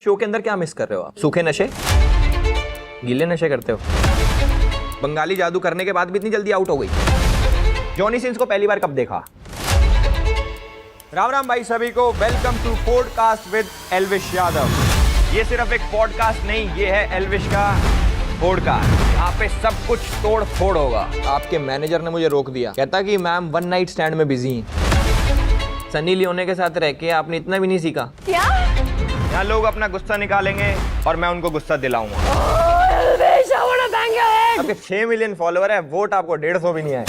Show के अंदर क्या मिस कर रहे हो आप? सूखे नशे, गीले नशे करते हो। बंगाली जादू करने के बाद भी इतनी जल्दी आउट हो गई। जॉनी सिंस को पहली बार कब देखा? राम राम भाई सभी को, welcome to podcast with Elvish Yadav. ये सिर्फ एक पॉडकास्ट नहीं, ये है एल्विश का पॉडकास्ट। यहाँ पे सब कुछ तोड़ फोड़ होगा। आपके मैनेजर ने मुझे रोक दिया, कहता कि मैम वन नाइट स्टैंड में बिजी हैं। सनी लियोनी के साथ रह के आपने इतना भी नहीं सीखा क्या? यहाँ लोग अपना गुस्सा निकालेंगे और मैं उनको गुस्सा दिलाऊंगा। आपके 6 मिलियन फॉलोवर है, वोट आपको 150 भी नहीं आए।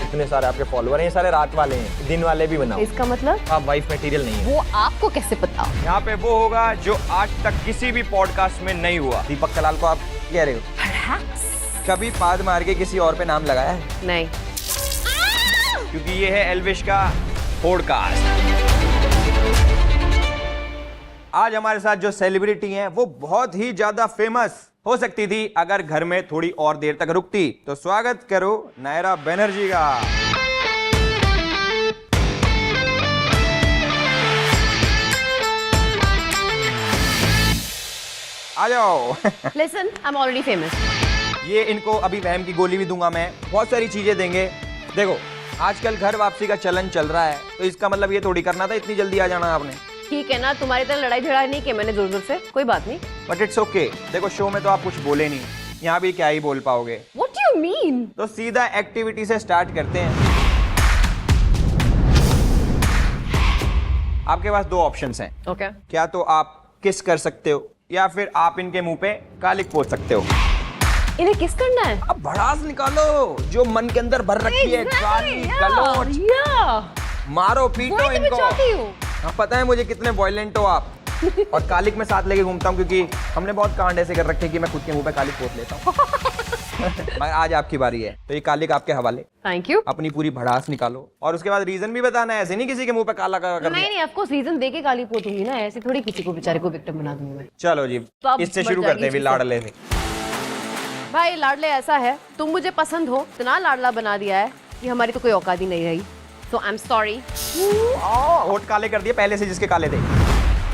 इतने सारे आपके फॉलोवर हैं, ये सारे रात वाले हैं, दिन वाले भी बनाओ। इसका मतलब आप वाइफ मटेरियल नहीं है। वो आपको कैसे पता? यहाँ पे वो होगा जो आज तक किसी भी पॉडकास्ट में नहीं हुआ। दीपक कलाल को आप कह रहे हो? कभी पाद मार के किसी और पे नाम लगाया है? नहीं। क्योंकि ये है एल्विश का पॉडकास्ट। आज हमारे साथ जो सेलिब्रिटी हैं वो बहुत ही ज्यादा फेमस हो सकती थी अगर घर में थोड़ी और देर तक रुकती। तो स्वागत करो नायरा बनर्जी का। आ जाओ। Listen, I'm already famous. ये इनको अभी वहम की गोली भी दूंगा मैं, बहुत सारी चीजें देंगे। देखो आजकल घर वापसी का चलन चल रहा है, तो इसका मतलब ये थोड़ी करना था इतनी जल्दी आ जाना आपने। ठीक है ना, तुम्हारी तरह लड़ाई झगड़ा नहीं किया मैंने जोर जोर से, कोई बात नहीं। But it's okay. देखो शो में तो आप कुछ बोले नहीं, यहाँ भी क्या ही बोल पाओगे। What do you mean? तो सीधा एक्टिविटी से स्टार्ट करते हैं। आपके पास 2 ऑप्शंस हैं। Okay. क्या तो आप किस कर सकते हो या फिर आप इनके मुंह पे कालिक पोत सकते हो। इन्हें किस करना है? अब भड़ास निकालो जो मन के अंदर भर रखी है, गाली गलौज। मारो पीटो इनको। हाँ, पता है मुझे कितने वॉयलेंट हो आप। और कालिक में साथ लेके घूमता हूँ क्योंकि हमने बहुत कांड ऐसे कर रखे हैं कि मैं खुद के मुंह पे कालिक पोत लेता हूँ। मगर आज आपकी बारी है, तो ये कालिक आपके हवाले। Thank you. अपनी पूरी भड़ास निकालो और उसके बाद रीजन भी बताना है, ऐसे नहीं किसी के मुंह पे काला कर नहीं नहीं, ऑफ रीजन देके गाली पोतूंगी ना, ऐसे थोड़ी किसी को बेचारे को विक्टिम बना दूंगी मैं। चलो जी, तो अब इससे बढ़ शुरू करते हैं जाएगी लाडले से। भाई लाडले ऐसा है, तुम मुझे पसंद हो, इतना लाडला बना दिया है कि हमारी तो कोई औकात ही नहीं रही। सो आई एम सॉरी। होठ काले कर दिए पहले से जिसके काले थे।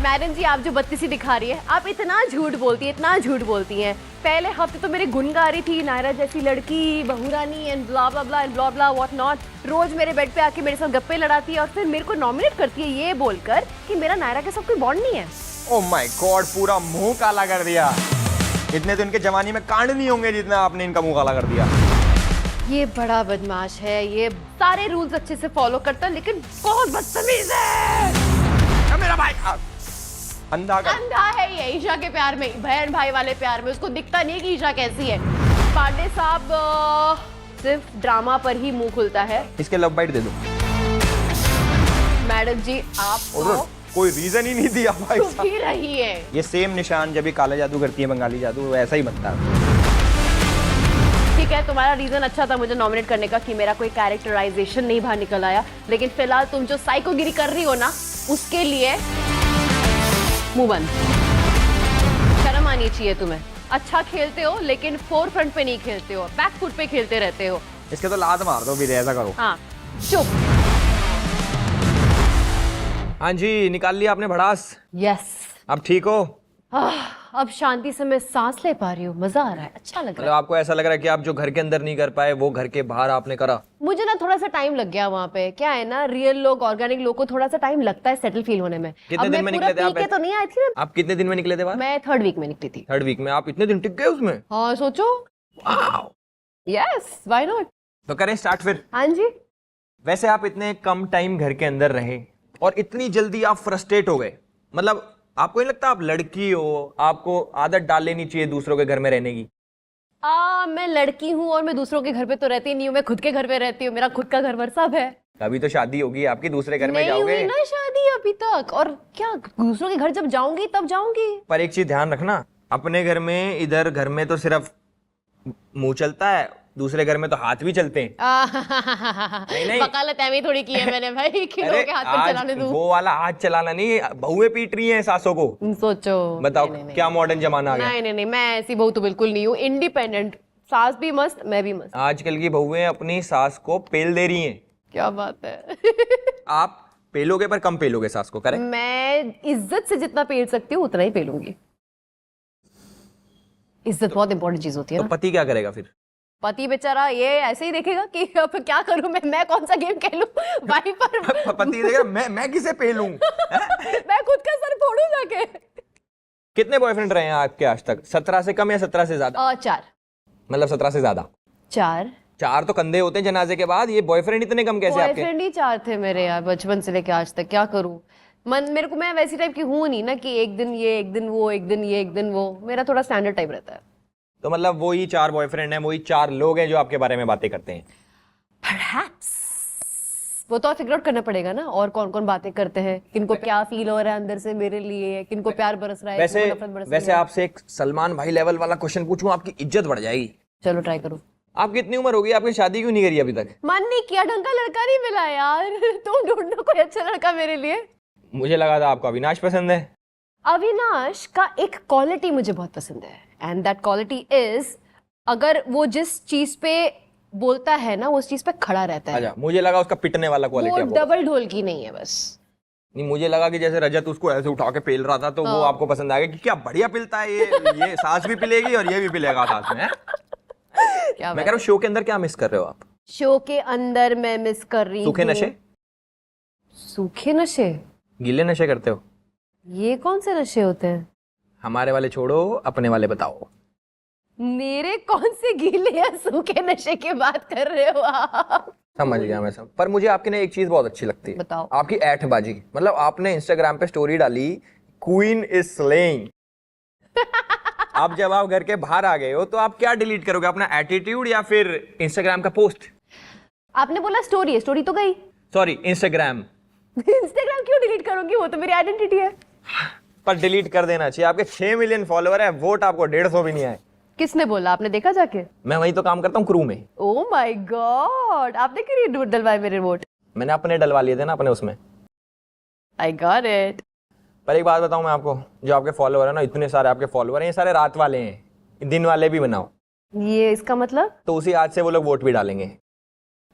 मैडम जी आप जो बत्तीसी दिखा रही है, आप इतना झूठ बोलती है, इतना झूठ बोलती हैं। पहले हफ्ते तो मेरे गुण गा रही थी, नायरा जैसी लड़की, बहुरानी and blah blah blah and blah blah what not. रोज मेरे बेड पे आके मेरे साथ गप्पे लड़ाती है और फिर मेरे को नॉमिनेट करती है ये बोलकर कि मेरा नायरा के साथ कोई बॉन्ड नहीं है। ओह माय गॉड, पूरा मुंह काला कर दिया। इतने तो इनके जवानी में कांड नहीं होंगे जितना आपने इनका मुंह काला कर दिया। ये बड़ा बदमाश है, ये सारे रूल्स अच्छे से फॉलो करता है लेकिन बहुत बदतमीज है। मेरा भाई अंधा है ये ईशा के प्यार में, बहन भाई वाले प्यार में। उसको दिखता नहीं कि ईशा कैसी है। पांडे साहब सिर्फ ड्रामा पर ही मुंह खुलता है। इसके लव बाइट दे दो। मैडम जी आप कोई रीजन ही नहीं दिया भाई चुप ही रही है। ये सेम निशान जब ये काला जादू करती है बंगाली जादू, ऐसा ही बनता है। ठीक है, तुम्हारा रीजन अच्छा था मुझे नॉमिनेट करने का कि मेरा कोई कैरेक्टराइजेशन नहीं बाहर निकल आया, लेकिन फिलहाल तुम जो साइकोगिरी कर रही हो ना, उसके लिए मुंह बंद। शर्म आनी चाहिए तुम्हें। अच्छा खेलते हो लेकिन फोर फ्रंट पे नहीं खेलते हो, बैक फुट पे खेलते रहते हो। इसके तो लात मार दो भी, ऐसा करो। हाँ चुप। हाँ जी, निकाल लिया आपने भड़ास। यस। अब ठीक हो? अब शांति से मैं सांस ले पा रही हूँ, मजा आ रहा है, अच्छा लग रहा मतलब आपको ऐसा लग रहा है कि आप जो घर के अंदर नहीं कर पाए वो घर के बाहर आपने करा? मुझे ना थोड़ा सा टाइम लग गया वहाँ पे। क्या है ना, रियल लोग, ऑर्गेनिक लोग को थोड़ा सा टाइम लगता है सेटल फील होने में। कितने दिन में निकले थे आप? तो नहीं आई थी ना। आप कितने दिन में निकले थे बाहर? मैं 3rd वीक में निकली थी। 3rd वीक में आप इतने दिन टिक गए उसमें? हाँ सोचो। Yes, why not. तो करें स्टार्ट फिर। हाँ जी। वैसे आप इतने कम टाइम घर के अंदर रहे और इतनी जल्दी आप फ्रस्ट्रेट हो गए, मतलब आपको नहीं लगता आप लड़की हो, आपको आदत डाल लेनी चाहिए दूसरों के घर में रहने की? मैं लड़की हूँ और मैं दूसरों के घर पे तो रहती नहीं हूँ, मैं खुद के घर पे रहती हूँ, मेरा खुद का घर वर सब है। अभी तो शादी होगी आपकी, दूसरे घर में जाओगे? नहीं हुई ना शादी अभी तक, और क्या दूसरों के घर जब जाऊंगी तब जाऊंगी। पर एक चीज ध्यान रखना, अपने घर में, इधर घर में तो सिर्फ मुंह चलता है, दूसरे घर में तो हाथ भी चलते हैं। नहीं वकालत एवं थोड़ी की है मैंने भाई कि लोगों के हाथ पर चलाने दूं। वो वाला हाथ चलाना नहीं, बहुएं पीट रही हैं सासों को। सोचो, बताओ नहीं, क्या मॉडर्न जमाना आ गया। नहीं, मैं ऐसी बहू तो बिल्कुल नहीं हूँ। इंडिपेंडेंट, सास भी मस्त, मैं भी मस्त। आजकल की बहुएं अपनी सास को पेल दे रही हैं। क्या बात है। आप पेलोगे पर कम पेलोगे सास को, करेक्ट? मैं इज्जत से जितना पेल सकती हूँ उतना ही पेलूंगी। इज्जत बहुत इंपॉर्टेंट चीज होती है तो ना। पति क्या करेगा फिर? पति बेचारा ये ऐसे ही देखेगा कि अब क्या करूं मैं कौन सा गेम खेलूं भाई पर पति देखेगा मैं किसे पेलूं? मैं खुद का सर फोड़ू जाके। कितने बॉयफ्रेंड रहे हैं आपके आज तक? 17 से कम या 17 से ज्यादा? 4 मतलब 17 से ज्यादा? 4 तो कंधे होते हैं जनाजे के बाद, ये बॉयफ्रेंड इतने कम कैसे आपके? बॉयफ्रेंड ही 4 थे मेरे यार, बचपन से लेके आज तक। क्या करूं मेरे को, मैं वैसी टाइप की हूं नहीं ना कि एक दिन ये एक दिन वो, एक दिन ये एक दिन वो। मेरा थोड़ा स्टैंडर्ड टाइप रहता है। तो मतलब वही 4 बॉयफ्रेंड हैं, वही 4 लोग हैं जो आपके बारे में बातें करते हैं? Perhaps. वो तो फिगर आउट करना पड़ेगा ना, और कौन कौन बातें करते हैं, किनको क्या फील हो रहा है अंदर से मेरे लिए, किनको प्यार बरस रहा है, वैसे किनको नफरत बरस रही वैसे है। आपसे एक सलमान भाई लेवल वाला क्वेश्चन पूछूं, आपकी इज्जत बढ़ जाएगी। चलो ट्राई करो। आपकी इतनी उम्र होगी, आपकी शादी क्यों नहीं करी अभी तक? मन नहीं किया, ढंग का लड़का नहीं मिला यार। तुम ढूंढो कोई अच्छा लड़का मेरे लिए। मुझे लगा था आपको अविनाश पसंद है। अविनाश का एक क्वालिटी मुझे बहुत पसंद है, एंड दैट क्वालिटी इज, अगर वो जिस चीज पे बोलता है ना, वो उस चीज पे खड़ा रहता है। अच्छा, मुझे लगा उसका पिटने वाला वो क्वालिटी। डबल ढोल की नहीं है बस। नहीं, मुझे लगा कि जैसे रजत उसको ऐसे उठा के पेल रहा था तो वो आपको पसंद आ गया कि क्या बढ़िया पिलता है ये सास भी पिलेगी और ये भी पिलेगा साथ में, है? क्या मैं कह रहा हूँ शो के अंदर क्या मिस कर रहे हो आप? शो के अंदर मैं मिस कर रही हूँ सूखे नशे? सूखे नशे? गीले नशे करते हो? ये कौन से नशे होते हैं? हमारे वाले छोड़ो, अपने वाले बताओ। मेरे कौन से गीले या सूखे नशे की बात कर रहे हो आप? समझ गया मैं सब। पर मुझे आपकी ना एक चीज बहुत अच्छी लगती है। बताओ। आपकी ऐठबाजी। मतलब आपने इंस्टाग्राम पे स्टोरी डाली, क्वीन इज स्लेइंग। अब जब आप घर के बाहर आ गए हो तो आप क्या डिलीट करोगे, अपना एटीट्यूड या फिर इंस्टाग्राम का पोस्ट? आपने बोला स्टोरी है, स्टोरी तो गई। Sorry, Instagram. इंस्टाग्राम क्यों डिलीट करूंगी, वो तो मेरी आइडेंटिटी है। पर डिलीट कर देना चाहिए। आपके 6 मिलियन फॉलोअर है, वोट आपको 150 भी नहीं आए। किसने बोला, आपने देखा जाके? मैं वही तो काम करता हूँ क्रू में। ओह माय गॉड, आपने क्यों डलवाए मेरे वोट? मैंने अपने डलवा लिए थे ना अपने उसमें। I got it. पर एक बात बताऊं मैं आपको, जो आपके फॉलोअर है ना, इतने सारे आपके फॉलोअर हैं, ये सारे रात वाले हैं, दिन वाले भी बनाओ। ये इसका मतलब? तो उसी आज से वो लोग वोट भी डालेंगे।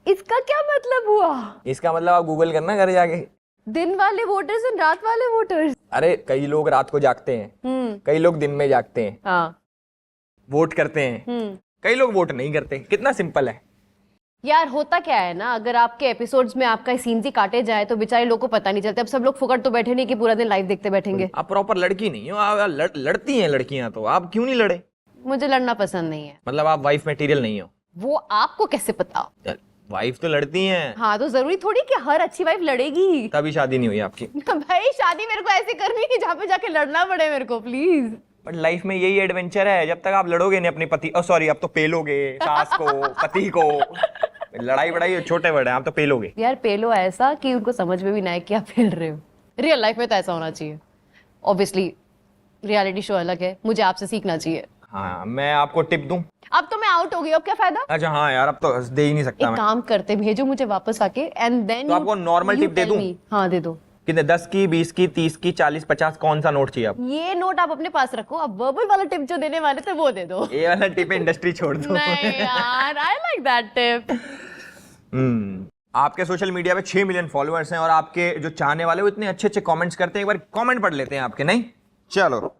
इसका क्या मतलब हुआ? इसका मतलब आप गूगल करना घर जाके, दिन वाले वोटर्स और रात वाले वोटर्स। अरे कई लोग रात को जागते हैं, कई लोग दिन में जागते हैं, हाँ। वोट करते हैं, कई लोग वोट नहीं करते। कितना सिंपल है यार। होता क्या है ना, अगर आपके एपिसोड्स में आपका सीन्स ही काटे जाए तो बेचारे लोगों को पता नहीं चलता। अब सब लोग फुकट तो बैठे नहीं कि पूरा दिन लाइव देखते बैठेंगे। आप प्रॉपर लड़की नहीं हो, आप लड़ती हैं लड़कियां, तो आप क्यों नहीं लड़े? मुझे लड़ना पसंद नहीं है। मतलब आप वाइफ मटेरियल नहीं हो? वो आपको कैसे पता? वाइफ तो लड़ती हैं। हाँ, तो जरूरी थोड़ी कि हर अच्छी वाइफ लड़ेगी। तभी शादी नहीं हुई आपकी। भाई शादी मेरे को ऐसे करनी है जहाँ पे जाके लड़ना पड़े मेरे को, प्लीज। बट लाइफ में यही एडवेंचर है, जब तक आप लड़ोगे नहीं अपनी पति, सॉरी, अब तो पेलोगे सास को, पति को। लड़ाई बड़ाई छोटे बड़े, आप तो पेलोगे। यार पेलो ऐसा कि उनको समझ में भी ना आए कि आप पेल रहे हो। रियल लाइफ में तो ऐसा होना चाहिए। ऑब्वियसली रियलिटी शो अलग है, मुझे आपसे सीखना चाहिए। हाँ, मैं आपको टिप दूं? अब तो मैं आउट हो गई, अब क्या फायदा? अच्छा हाँ यार, अब तो दे ही नहीं सकता एक मैं। काम करते, भेजो मुझे वापस आके, एंड देन तो आपको normal tip दे दूं? हाँ दे दो। कितने? 10 की, 20 की, 30 की, 40, 50? कौन सा नोट चाहिए आप? ये नोट आप अपने पास रखो, अब वर्बल वाला टिप जो देने वाले थे वो दे दो। ये वाला टिप इंडस्ट्री छोड़ दो। नहीं यार, आई लाइक दैट टिप। आपके सोशल मीडिया पे 6 मिलियन फॉलोअर्स हैं और आपके जो चाहने वाले वो इतने अच्छे अच्छे कमेंट्स करते हैं। एक बार कमेंट पढ़ लेते हैं आपके, नहीं? चलो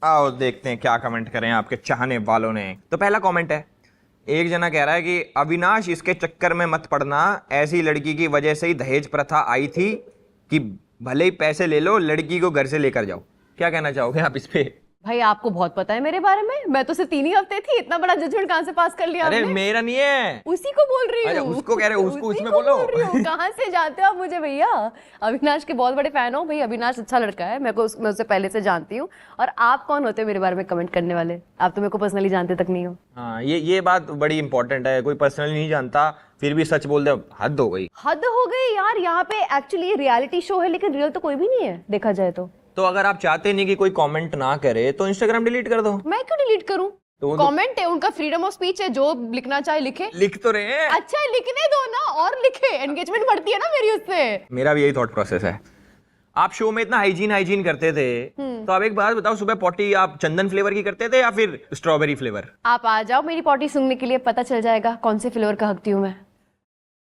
आओ देखते हैं क्या कमेंट करें आपके चाहने वालों ने। तो पहला कमेंट है, एक जना कह रहा है कि अविनाश इसके चक्कर में मत पड़ना, ऐसी लड़की की वजह से ही दहेज प्रथा आई थी कि भले ही पैसे ले लो, लड़की को घर से लेकर जाओ। क्या कहना चाहोगे आप इस पे? भाई आपको बहुत पता है मेरे बारे में, मैं तो सिर्फ 3 ही हफ्ते थी, इतना बड़ा जजमेंट कहाँ से पास कर लिया अरे आपने? मेरा नहीं है, उसी को बोल रही अच्छा, हूँ। उसको कह रहे हो, उसको उसी इसमें को बोलो। बोल रही हूँ। कहाँ से जानते हो आप मुझे भैया? अविनाश के बहुत बड़े फैन हो भाई, अविनाश अच्छा लड़का है, मैं उससे पहले से जानती हूँ। और आप कौन होते हो मेरे बारे में कमेंट करने वाले? आप तो मेरे को पर्सनली जानते तक नहीं हो। हाँ, ये बात बड़ी इंपॉर्टेंट है। कोई पर्सनली नहीं जानता फिर भी सच बोल दे, हद हो गई। हद हो गई यार। यहाँ पे एक्चुअली रियलिटी शो है, लेकिन रियल तो कोई भी नहीं है देखा जाए तो। तो अगर आप चाहते नहीं कि कोई कमेंट ना करे तो इंस्टाग्राम डिलीट कर दो। मैं क्यों डिलीट करूं? तो कमेंट है, उनका फ्रीडम ऑफ स्पीच है, जो लिखना चाहे लिखे। लिख तो रहे हैं। अच्छा है, लिखने दो ना, और लिखे, एंगेजमेंट बढ़ती है ना मेरी उससे। मेरा भी यही थॉट प्रोसेस है। आप शो में इतना हाइजीन करते थे, तो आप एक बात बताओ, सुबह पॉटी आप चंदन फ्लेवर की करते थे या फिर स्ट्रॉबेरी फ्लेवर? आप आ जाओ मेरी पॉटी सुनने के लिए, पता चल जाएगा कौन से फ्लेवर का हकती हूँ मैं।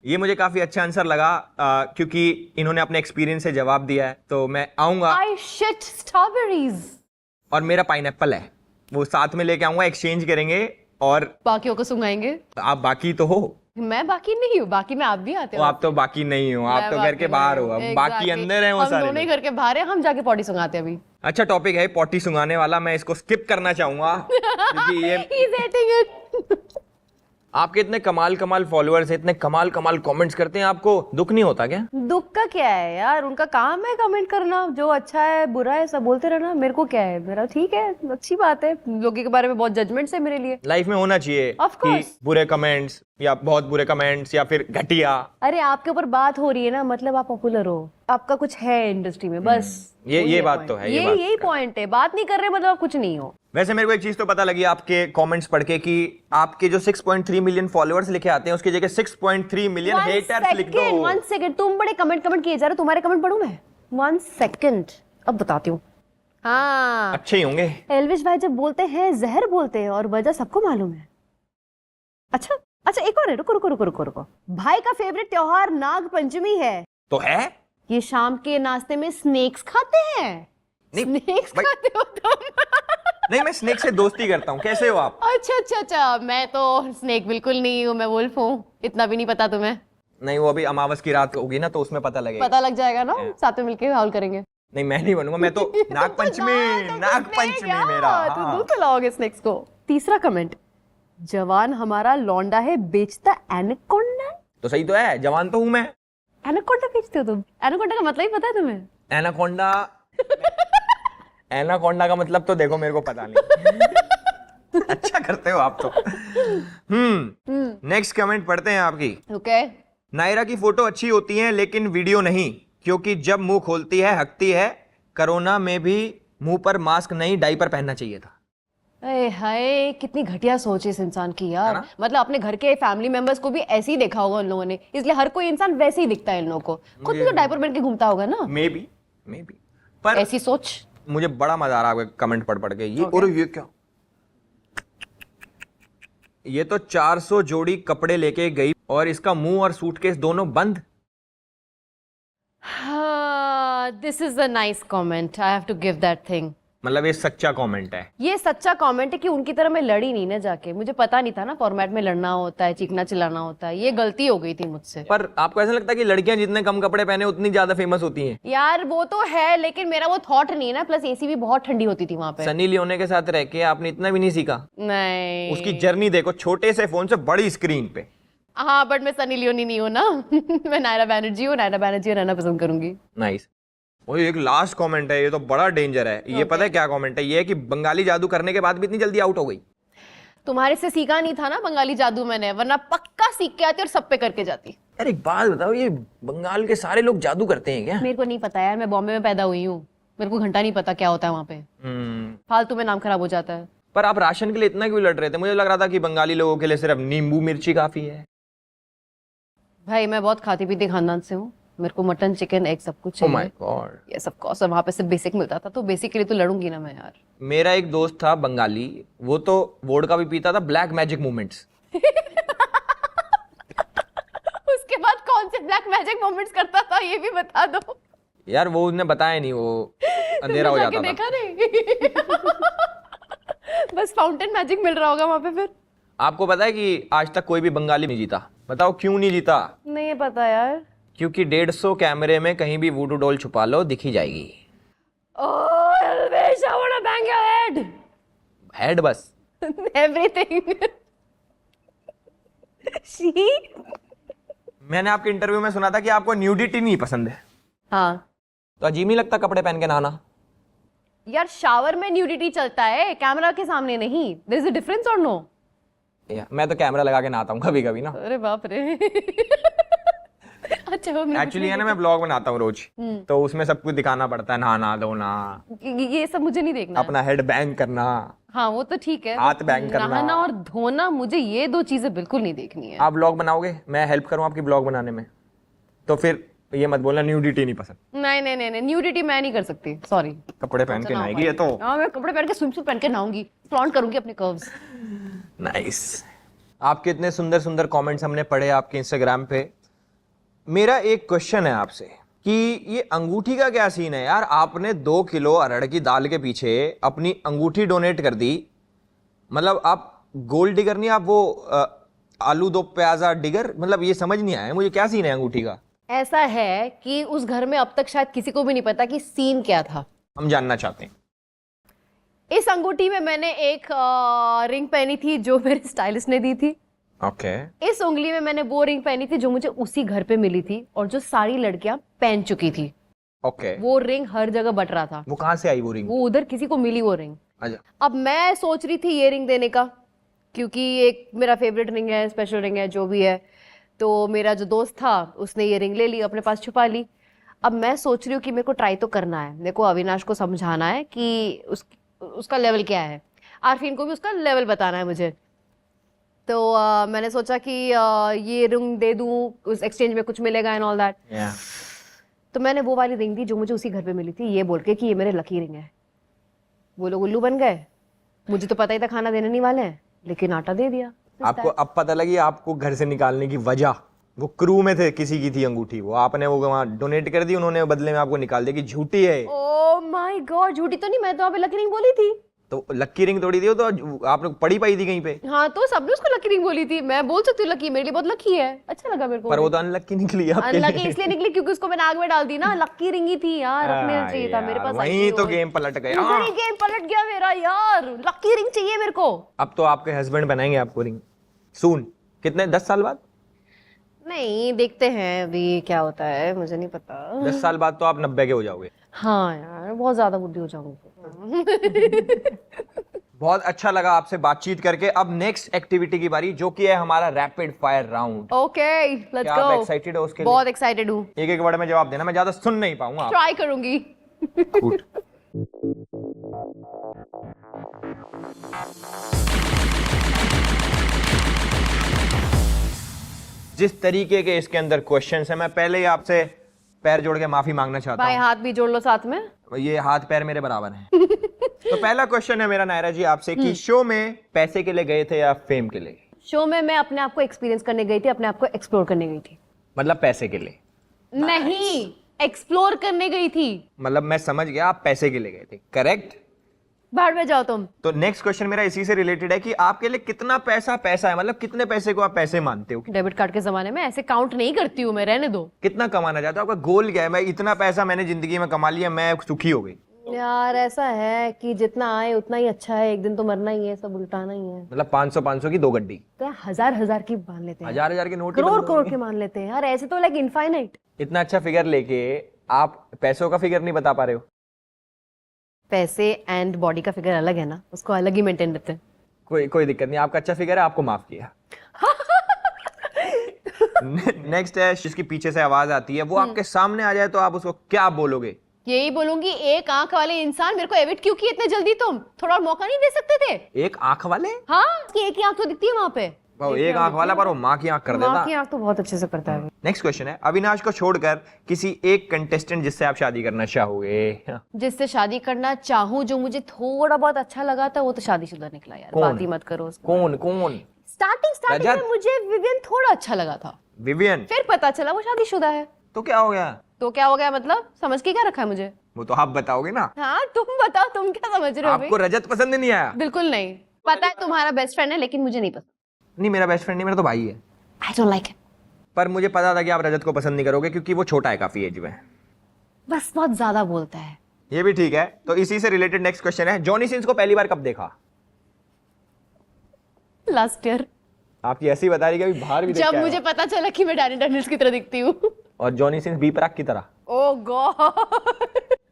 ये मुझे काफी अच्छा आंसर लगा क्योंकि इन्होंने अपने एक्सपीरियंस से जवाब दिया है, तो मैं आऊंगा I shit strawberries. और मेरा पाइनएप्पल है, वो साथ में लेके आऊंगा, एक्सचेंज करेंगे और बाकियों को सुंघाएंगे। आप बाकी तो हो। मैं बाकी नहीं हूँ, बाकी में आप भी आते हो। आप तो बाकी नहीं हो, आप मैं तो घर के बाकी बाहर नहीं हो, हूँ। अब बाकी Exactly. अंदर है वो हम सारे दोनों ही लोग। घर के बाहर है, हम जाके पॉटी सुंघाते हैं अभी। अच्छा टॉपिक है पॉटी सुंघाने वाला, मैं इसको स्किप करना चाहूंगा क्योंकि ये He's hating it. आपके इतने कमाल कमाल फॉलोअर्स हैं, इतने कमाल कमाल कमेंट्स करते हैं, आपको दुख नहीं होता क्या? दुख का क्या है यार, उनका काम है कमेंट करना, जो अच्छा है बुरा है सब बोलते रहना, मेरे को क्या है, मेरा ठीक है, अच्छी बात है। लोगों के बारे में बहुत जजमेंट्स है मेरे लिए। लाइफ में होना चाहिए Of course. कि बुरे कमेंट्स या बहुत बुरे कमेंट्स या फिर घटिया। अरे आपके ऊपर बात हो रही है ना, मतलब आप पॉपुलर हो, आपका कुछ है इंडस्ट्री में, बस ये बात point. तो है, यही पॉइंट है। बात नहीं कर रहे मतलब आप कुछ नहीं हो। वैसे मेरे को एक चीज तो पता लगी आपके कमेंट्स पढ़ के कि आपके जो 6.3 मिलियन फॉलोअर्स लिखे आते हैं उसकी जगह 6.3 मिलियन हेटर्स लिख दो। 1 सेकंड, तुम बड़े कमेंट किए जा रहे हो, तुम्हारे कमेंट पढ़ूं मैं? 1 सेकंड, अब बताती हूँ। हाँ, अच्छे ही होंगे। एल्विश भाई जब बोलते हैं जहर बोलते हैं और वजह सबको मालूम है। अच्छा एक और है, रुको। भाई का फेवरेट त्योहार नाग पंचमी है। तो है ये शाम के नाश्ते में स्नेक्स खाते हैं। नहीं, स्नेक्स भाई- खाते हो तुम? नहीं, मैं स्नेक से दोस्ती करता हूँ। कैसे हो आप? अच्छा, मैं तो स्नेक बिल्कुल नहीं हूँ, मैं वुल्फ हूँ। इतना भी नहीं पता तुम्हें? नहीं, वो अभी अमावस की रात होगी ना, तो उसमें पता लगेगा। पता लग जाएगा ना, साथ में मिलके हाउल करेंगे। नहीं, मैं नहीं बनूंगा, मैं तो नागपंचमी मेरा। तो हाँ। दूध पिलाओगे स्नेक्स को। तीसरा कमेंट, जवान हमारा लौंडा है बेचता एनाकोंडा। तो सही तो है, जवान तो हूँ मैं। एनाकोंडा बेचते हो तुम? एनाकोंडा का मतलब ही पता है तुम्हें? एनाकोंडा का मतलब तो देखो मेरे को पता नहीं। अच्छा करते हो आप तो। नेक्स्ट कमेंट पढ़ते हैं आपकी। ओके। नायरा की फोटो अच्छी होती है लेकिन वीडियो नहीं, क्योंकि जब मुंह खोलती है हकती है। कोरोना में भी मुंह पर मास्क नहीं, डायपर पहनना चाहिए था। अरे हाय, कितनी घटिया सोच है इस इंसान की है यार। ना? मतलब अपने घर के फैमिली मेंबर्स को भी ऐसे ही देखा होगा उन लोगों ने, इसलिए हर कोई इंसान वैसे ही दिखता है इन लोगों को। खुद भी तो डायपर पहन के घूमता होगा ना। मे बी पर ऐसी सोच। मुझे बड़ा मजा आ रहा है कमेंट पढ़ के। ये और ये क्या, ये तो 400 जोड़ी कपड़े लेके गई और इसका मुंह और सूटकेस दोनों बंद। This is a nice comment, I have to give that thing. मतलब ये सच्चा कमेंट है। ये सच्चा कमेंट है कि उनकी तरह मैं लड़ी नहीं ना जाके, मुझे पता नहीं था ना फॉर्मेट में लड़ना होता है, चीखना चिल्लाना होता है, ये गलती हो गई थी मुझसे। पर आपको ऐसा लगता है कि लड़कियां जितने कम कपड़े पहने उतनी ज्यादा फेमस होती हैं? यार वो तो है, लेकिन मेरा वो थॉट नहीं है ना, प्लस एसी भी बहुत ठंडी होती थी वहां पे। सनी लियोनी के साथ रह के आपने इतना भी नहीं सीखा? नहीं, उसकी जर्नी देखो, छोटे से फोन से बड़ी स्क्रीन पे। हाँ बट मैं सनी लियोनी नहीं हूँ ना। मैं नायरा बैनर्जी हूँ, नायरा बैनर्जी रहना पसंद करूंगी। नाइस। वही एक लास्ट कमेंट है, ये तो बड़ा डेंजर है। ये पता है क्या कमेंट है? ये है कि बंगाली जादू करने के बाद भी इतनी जल्दी आउट हो गई। तुम्हारे से सीखा नहीं था ना बंगाली जादू मैंने, वरना पक्का सीख के आती और सब पे करके जाती। यार एक बात बताओ, ये बंगाल के सारे लोग जादू करते हैं क्या? मेरे को नहीं पता यार, मैं बॉम्बे में पैदा हुई हूँ, मेरे को घंटा नहीं पता क्या होता है वहाँ पे। फालतू में नाम खराब हो जाता है। पर आप राशन के लिए इतना क्यों लड़ रहे थे? मुझे लग रहा था कि बंगाली लोगों के लिए सिर्फ नींबू मिर्ची काफी है। भाई मैं बहुत खाती पीती खानदान से हूँ, मेरे को मटन चिकन एग सब कुछ ओह माय चाहिए। गॉड। ये सब कॉस्ट वहाँ पे सिर्फ बेसिक मिलता था, तो बेसिक के लिए तो लड़ूंगी ना मैं यार। मेरा एक दोस्त था बंगाली, वो तो वोडका भी पीता था, ब्लैक मैजिक मूवमेंट्स। उसके बाद कौन से ब्लैक मैजिक मोमेंट्स करता था ये भी बता दो यार वो उसने बताया नहीं, वो अंधेरा हो जाता था। देखा नहीं। बस फाउंटेन मैजिक मिल रहा होगा वहाँ पे फिर। आपको पता है कि आज तक कोई भी बंगाली नहीं जीता? बताओ क्यों नहीं जीता? नहीं पता यार। क्योंकि 150 कैमरे में कहीं भी वूडू डॉल छुपा लो दिखी जाएगी। Oh, Elvish, I wanna bang your head. Head बस। Everything. See? मैंने आपके इंटरव्यू में सुना था कि आपको न्यूडिटी नहीं पसंद है। हाँ तो अजीब नहीं लगता कपड़े पहन के नहाना? यार, शावर में न्यूडिटी चलता है, कैमरा के सामने नहीं। There is a difference or no? मैं तो कैमरा लगा के नहाता हूँ कभी कभी ना। अरे बाप रे। अच्छा वो एक्चुअली है ना, मैं ब्लॉग बनाता हूँ रोज, तो उसमें सब कुछ दिखाना पड़ता है, नहाना धोना, ये सब मुझे नहीं देखना है। अपना हेड बैंग करना। हाँ वो तो ठीक है, हाथ बैंग करना। नहाना और धोना, मुझे ये दो चीजें बिल्कुल नहीं देखनी है। आप ब्लॉग बनाओगे, मैं हेल्प करूँ आपकी ब्लॉग बनाने में, तो फिर ये मत बोलना न्यूडिटी नहीं पसंद। नहीं, न्यूडिटी मैं नहीं कर सकती, सॉरी। कपड़े पहन के नहाएगी ये तो। हाँ मैं कपड़े पहन के स्विमसूट पहन के नहाऊंगी, फ्लॉन्ट करूंगी अपने कर्व्स। नाइस। आपके इतने सुंदर सुंदर कमेंट्स हमने पढ़े आपके इंस्टाग्राम पे, मेरा एक क्वेश्चन है आपसे कि ये अंगूठी का क्या सीन है यार? आपने 2 किलो अरहर की दाल के पीछे अपनी अंगूठी डोनेट कर दी। मतलब आप गोल्ड डिगर नहीं, आप वो आलू दो प्याजा डिगर, मतलब ये समझ नहीं आया मुझे, क्या सीन है अंगूठी का? ऐसा है कि उस घर में अब तक शायद किसी को भी नहीं पता कि सीन क्या था। हम जानना चाहते हैं। इस अंगूठी में मैंने एक रिंग पहनी थी जो मेरे स्टाइलिस्ट ने दी थी। ओके। इस उंगली में मैंने वो रिंग पहनी थी जो मुझे उसी घर पे मिली थी और जो सारी लड़कियां पहन चुकी थी। ओके। वो रिंग हर जगह बट रहा था। वो कहाँ से आई वो रिंग? वो उधर किसी को मिली वो रिंग। अच्छा। अब मैं सोच रही थी ये रिंग देने का, क्योंकि एक मेरा फेवरेट रिंग है, स्पेशल रिंग है, जो भी है। तो मेरा जो दोस्त था उसने ये रिंग ले ली, अपने पास छुपा ली। अब मैं सोच रही हूँ कि मेरे को ट्राई तो करना है, मेरे को अविनाश को समझाना है कि उसका लेवल क्या है, आरफीन को भी उसका लेवल बताना है मुझे। तो मैंने सोचा कि ये रिंग दे दूँ, उस एक्सचेंज में कुछ मिलेगा एंड ऑल दैट। तो मैंने वो वाली रिंग दी जो मुझे उसी घर पे मिली थी, ये बोल के कि ये मेरे लकी रिंग है। वो लोग उल्लू बन गए, मुझे तो पता ही था खाना देने नहीं वाले हैं, लेकिन आटा दे दिया। आपको अब पता लगी आपको घर से निकालने की वजह? वो क्रू में थे, किसी की थी अंगूठी, वो आपने वो वहाँ डोनेट कर दी, उन्होंने बदले में आपको निकाल दिया कि झूठी है। ओह माय गॉड, झूठी तो नहीं, मैं तो वहाँ पे लकी रिंग बोली थी। तो लक्की रिंग तोड़ी दी हो तो आप लोग पड़ी पाई थी कहीं पे? हाँ, तो सबने उसको लकी रिंग बोली थी। मैं बोल सकती हूँ लकी, मेरे लिए बहुत लकी है, अच्छा लगा मेरे को। पर वो तो अनलक्की निकली आपके लिए। अनलकी इसलिए निकली क्योंकि उसको मैंने आग में डाल दी ना। लकी रिंग ही थी यार, रखने चाहिए था मेरे पास। वहीं तो गेम पलट गया। गेम पलट गया मेरा यार। लकी रिंग चाहिए मेरे को। अब तो आपके हस्बैंड बनाएंगे आपको रिंग सून। कितने 10 साल बाद? नहीं, देखते हैं अभी क्या होता है, मुझे नहीं पता। 10 साल बाद तो आप 90 के हो जाओगे। हाँ यार, बहुत ज्यादा बुद्धि हो जाऊंगी। बहुत अच्छा लगा आपसे बातचीत करके। अब नेक्स्ट एक्टिविटी की बारी, जो कि है हमारा rapid fire round. Okay, let's क्या गो। आप एक्साइटेड हो उसके लिए? बहुत एक्साइटेड हूँ। एक एक वर्ड में जवाब देना, मैं ज्यादा सुन नहीं पाऊंगा। ट्राई करूंगी। जिस तरीके के इसके अंदर क्वेश्चंस है, मैं पहले ही आपसे पैर जोड़ के माफी मांगना चाहता भाई हूँ। हाथ भी जोड़ लो साथ में। ये हाथ पैर मेरे बराबर हैं। तो पहला क्वेश्चन है मेरा नायरा जी आपसे कि शो में पैसे के लिए गए थे या फेम के लिए? शो में मैं अपने आप को एक्सपीरियंस करने गई थी, अपने आप को एक्सप्लोर करने गई थी। मतलब पैसे के लिए? नहीं, एक्सप्लोर करने गई थी। मतलब मैं समझ गया, आप पैसे के लिए गए थे, करेक्ट? बाहर में जाओ तुम। तो नेक्स्ट क्वेश्चन मेरा इसी से रिलेटेड है कि आपके लिए कितना पैसा पैसा है, मतलब कितने पैसे को आप पैसे मानते हो? डेबिट कार्ड के जमाने में ऐसे काउंट नहीं करती हूँ मैं, रहने दो। कितना कमाना चाहते हो? आपका गोल क्या है? मैं इतना पैसा मैंने जिंदगी में कमा लिया, मैं सुखी हो गई। यार ऐसा है कि जितना आए उतना ही अच्छा है, एक दिन तो मरना ही है, सब उल्टाना ही है। मतलब 500 की 2 गड्डी, तो हजार की मान लेते हैं, हजार के नोट ही करोड़ बंद हो करोड़ गए। के मान लेते हैं यार, ऐसे तो लाइक इनफाइनाइट। इतना अच्छा फिगर लेके आप पैसों का फिगर नहीं बता पा रहे हो? पैसे एंड बॉडी का फिगर अलग है ना, उसको अलग ही मेंटेन रखते हैं। कोई दिक्कत नहीं, आपका अच्छा फिगर है, आपको माफ किया। नेक्स्ट है, जिसकी पीछे से आवाज आती है, वो आपके सामने आ जाए तो आप उसको क्या बोलोगे? यही बोलूंगी, एक आंख वाले इंसान, मेरे को एविट क्यों किए इतने जल्दी तुम? थोड़ा और मौका नहीं दे सकते थे? एक आंख वाले? हाँ, उसकी एक ही आंख तो दिखती है वहां पे। एक आंख वाला, पर वो माँ की आंख कर देता। माँ की आंख तो बहुत अच्छे से करता है। नेक्स्ट क्वेश्चन है, अविनाश को छोड़कर किसी एक कंटेस्टेंट जिससे आप शादी करना चाहोगे? जिससे शादी करना चाहूँ, जो मुझे थोड़ा बहुत अच्छा लगा था, वो तो शादीशुदा निकला यार। कौन? बात ही मत करो उसको। कौन? स्टार्टिंग रजत? में मुझे विवियन थोड़ा अच्छा लगा था, विवियन? फिर पता चला वो शादीशुदा है। तो क्या हो गया? तो क्या हो गया मतलब? समझ के क्या रखा है मुझे? वो तो आप बताओगे ना। हाँ, तुम बताओ, तुम क्या समझ रहे हो अभी? आपको रजत पसंद नहीं आया? बिल्कुल नहीं। पता है तुम्हारा बेस्ट फ्रेंड है, लेकिन मुझे नहीं पसंद। नहीं, मेरा बेस्ट फ्रेंड नहीं, मेरा तो भाई है। I don't like it. पर मुझे पता था कि आप रजत को पसंद नहीं करोगे क्योंकि वो छोटा है काफी एज में। बस बहुत ज्यादा बोलता है। ये भी ठीक है। तो इसी से रिलेटेड नेक्स्ट क्वेश्चन है, जॉनी सिंस को पहली बार कब देखा? लास्ट ईयर, आपकी ऐसी बता रही कि अभी बाहर भी देख जब के आया मुझे हो। पता चला कि मैं डैनी डैनियल्स की तरह दिखती हूँ। और जॉनी सिंस बी प्राक की तरह? Oh god,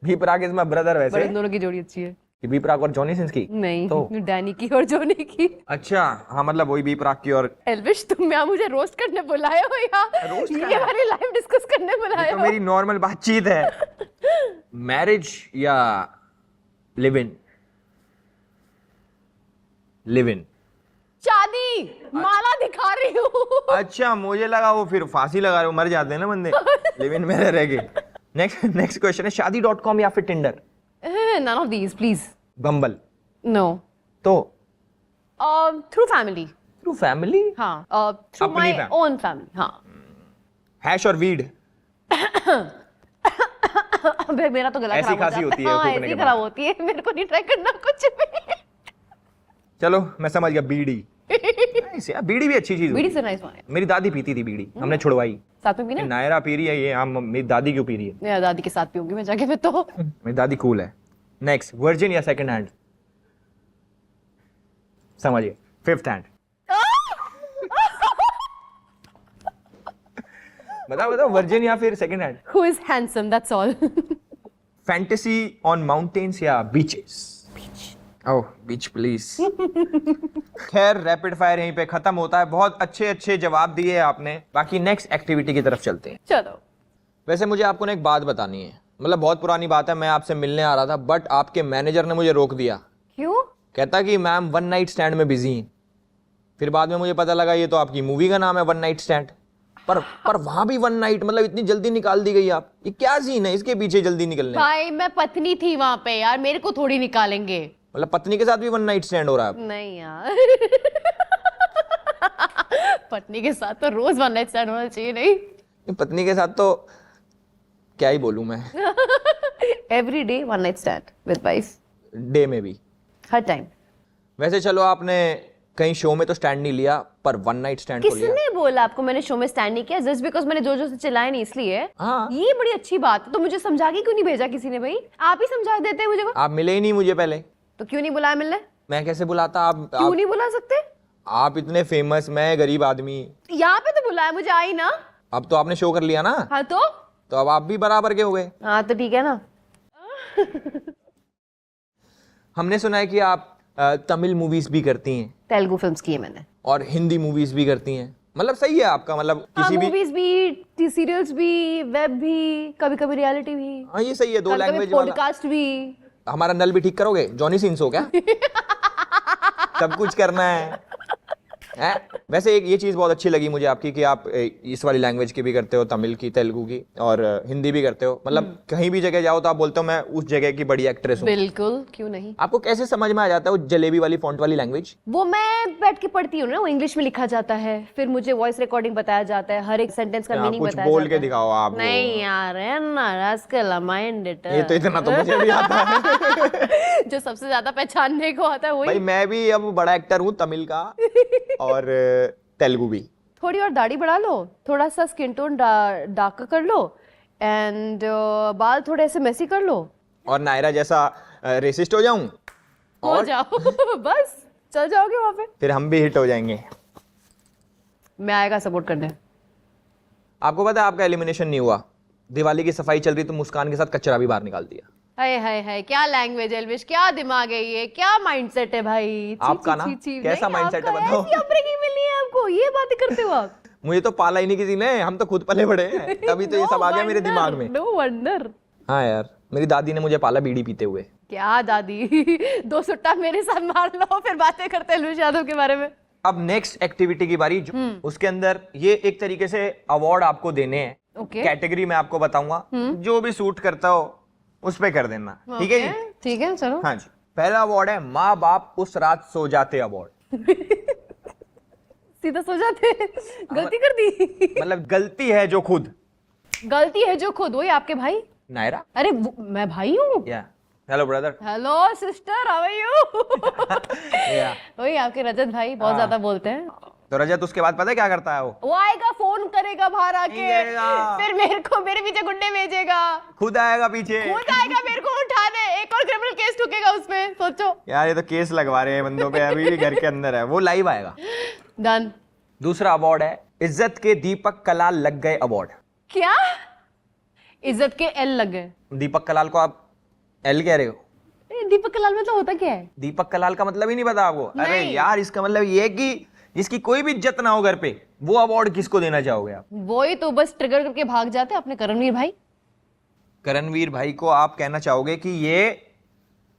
B Praak is my brother. वैसे इन दोनों की जोड़ी अच्छी है। कि बी प्राक और जॉनी सिंस की? नहीं, तो डैनी की और जोनी की। अच्छा, हाँ, मतलब वही बी प्राक की। और एल्विश, तुम यहाँ मुझे रोस्ट करने बुलाए हो या रोस्ट ये करना? हमारी लाइव डिस्कस करने बुलाए तो हो? मेरी नॉर्मल बातचीत है। मैरिज या लिव इन? Live in. शादी, माला दिखा रही हूँ। अच्छा, मुझे लगा वो फिर फांसी लगा रहे हो, मर जाते हैं ना बंदे। लिव इन में रह गए। नेक्स्ट क्वेश्चन है, शादी.com या फिर Tinder? None of these please. Bumble? No. तो थ्रू फैमिली। Through family? हाँ, थ्रू अपनी माय family। Own family. हाँ। हैश और वीड? अबे मेरा तो गला ऐसी खराब हो खांसी जाता होती है हाँ, थूकने ऐसी के बाद। खराब होती है, मेरे को नहीं ट्राई करना कुछ भी। चलो मैं समझ गया, बीड़ी। Nice यार, बीड़ी भी अच्छी चीज बीड़ी होती से है। नाइस वन है। मेरी दादी पीती थी बीड़ी, हमने छुड़वाई। साथ में पीना? नायरा पी रही है ये, हम मेरी दादी क्यों पी रही है? मेरा दादी के साथ पीऊंगी मैं जाके फिर तो। मेरी दादी कूल है। नेक्स्ट, वर्जिन या सेकंड हैंड? समझिए, फिफ्थ हैंड। बताओ बताओ, वर्जिन या फिर second hand? Who is handsome? That's all. Fantasy on mountains या बीचेस? Oh beach please. खैर रैपिड फायर यहीं पे खत्म होता है। बहुत अच्छे अच्छे जवाब दिए आपने। बाकी नेक्स्ट एक्टिविटी की तरफ चलते हैं। चलो। वैसे मुझे आपको ना एक बात बतानी है, मतलब बहुत पुरानी बात है। मैं आपसे मिलने आ रहा था बट आपके मैनेजर ने मुझे रोक दिया। क्यों? कहता कि मैम वन नाइट स्टैंड में बिजी हैं। फिर बाद में मुझे पता लगा ये तो आपकी मूवी का नाम है वन नाइट स्टैंड। पर वहां भी वन नाइट, मतलब इतनी जल्दी निकाल दी गई आप। ये क्या सीन है इसके पीछे जल्दी निकलने? भाई मैं पत्नी थी वहां पे यार, मेरे को थोड़ी निकालेंगे। मतलब पत्नी के साथ भी वन नाइट स्टैंड हो रहा है? नहीं यार। पत्नी के साथ तो रोज वन नाइट स्टैंड होना चाहिए नहीं? पत्नी के साथ तो क्या ही बोलूं मैं। Every day one night stand with wife. Day में भी? हर टाइम। वैसे चलो आपने कहीं शो में तो स्टैंड नहीं लिया, पर वन नाइट स्टैंड तो लिया। किसने बोला आपको मैंने शो में स्टैंड नहीं किया? जस्ट बिकॉज मैंने जोर जोर से चिल्लाया नहीं इसलिए। हाँ। ये बड़ी अच्छी बात है। तो मुझे समझा के क्यों नहीं भेजा किसी ने? भाई आप ही समझा देते मुझे को। आप मिले ही नहीं मुझे पहले। तो क्यों नहीं बुलाया मिलने? मैं कैसे बुलाता? क्यों नहीं बुला सकते? आप इतने फेमस, मैं गरीब आदमी। यहाँ पे तो बुलाया, मुझे आई ना। अब तो आपने शो कर लिया ना, हाँ तो अब आप भी बराबर के हो गए। हाँ तो ठीक है ना। हमने सुना है कि आप तमिल मूवीज भी करती हैं तेलुगु फिल्म्स की है मैंने। और हिंदी मूवीज भी करती हैं। मतलब सही है आपका, मतलब किसी भी। मूवीज भी, सीरियल्स भी, वेब भी, कभी कभी रियलिटी भी। हाँ ये सही है, दो लैंग्वेज वाला। पॉडकास्ट भी। हमारा नल भी ठीक करोगे? जॉनी सिंस हो क्या? सब कुछ करना है। वैसे एक ये चीज बहुत अच्छी लगी मुझे आपकी कि आप इस वाली लैंग्वेज की भी करते हो, तमिल की, तेलुगु की और हिंदी भी करते हो। मतलब कहीं भी जगह जाओ तो आप बोलते हो मैं उस जगह की बड़ी एक्ट्रेस हूँ। बिल्कुल, क्यों नहीं। आपको कैसे समझ में आ जाता है वो जलेबी वाली फॉन्ट वाली लैंग्वेज? वो मैं बैठ के पढ़ती हूँ ना, वो इंग्लिश में लिखा जाता है, फिर मुझे वॉइस रिकॉर्डिंग बताया जाता है, हर एक सेंटेंस का मीनिंग कुछ बताया बोल जाता के दिखाओ आप। नहीं यार, है ना रास्कल माइंडेड। ये तो इतना तो मुझे भी आता है। जो सबसे ज्यादा पहचानने को आता है वही। भाई मैं भी अब बड़ा एक्टर हूँ तमिल का और तेलुगु भी। थोड़ी और दाढ़ी बढ़ा लो, थोड़ा सा स्किन टोन डार्क कर लो, एंड बाल थोड़े ऐसे मेसी कर लो, और नायरा जैसा रेसिस्ट हो जाऊं हो जाओ। बस चल जाओगे वहां पे। फिर हम भी हिट हो जाएंगे। मैं आएगा सपोर्ट करने। आपको पता है आपका एलिमिनेशन नहीं हुआ। दिवाली की सफाई चल रही तो मुस्कान के साथ कचरा भी बाहर निकाल दिया। हाय हाय हाय, क्या लैंग्वेज एल्विश, क्या दिमाग है ये, क्या माइंडसेट है भाई। आपका ना कैसा माइंडसेट है बताओ। ऐसी अपब्रिंगिंग मिली है आपको, ये बातें करते हो आप। मुझे तो पाला ही नहीं किसी ने, हम तो खुद पले बड़े हैं, तभी तो ये सब आ गया मेरे दिमाग में। No wonder. हाँ यार, मेरी दादी ने मुझे पाला बीड़ी पीते हुए। क्या दादी? 2 सुट्टा मेरे साथ मार लो, फिर बातें करते हैं एल्विश यादव के बारे में। अब नेक्स्ट एक्टिविटी की बारी। उसके अंदर ये एक तरीके से अवार्ड आपको देने हैं। ओके। कैटेगरी में आपको बताऊंगा, जो भी सूट करता हो उस पे कर देना। ठीक है जी? ठीक है चलो। हाँ जी। पहला अवार्ड है माँ बाप उस रात सो जाते अवार्ड। सीधा सो जाते। गलती कर दी। मतलब गलती है जो खुद। गलती है जो खुद, वही आपके भाई नायरा। अरे मैं भाई हूँ। या hello brother. Hello sister, how are you? या वही आपके रजत भाई बहुत ज्यादा बोलते हैं। तो रजत उसके बाद पता है क्या करता है? वो आएगा, फोन करेगा बाहर आके, करेगा। फिर मेरे पीछे गुंडे भेजेगा, खुद आएगा पीछे, खुद आएगा मेरे को उठाने, एक और क्रिमिनल केस ठुकेगा उसमें। सोचो यार, ये तो केस लगवा रहे हैं बंदों पे, अभी भी घर के अंदर है। वो लाइव आएगा। डन। दूसरा अवार्ड है इज्जत के दीपक कलाल लग गए अवार्ड। क्या इज्जत के एल लग गए? दीपक कलाल को आप एल कह रहे हो? दीपक कलाल में तो होता क्या है? दीपक कलाल का मतलब ही नहीं पता आपको? अरे नहीं। यार, इसका मतलब ये है कि जिसकी कोई भी इज्जत ना हो घर पे, वो अवार्ड किसको देना चाहोगे आप? वही तो बस ट्रिगर करके भाग जाते अपने करणवीर भाई। करणवीर भाई को आप कहना चाहोगे कि ये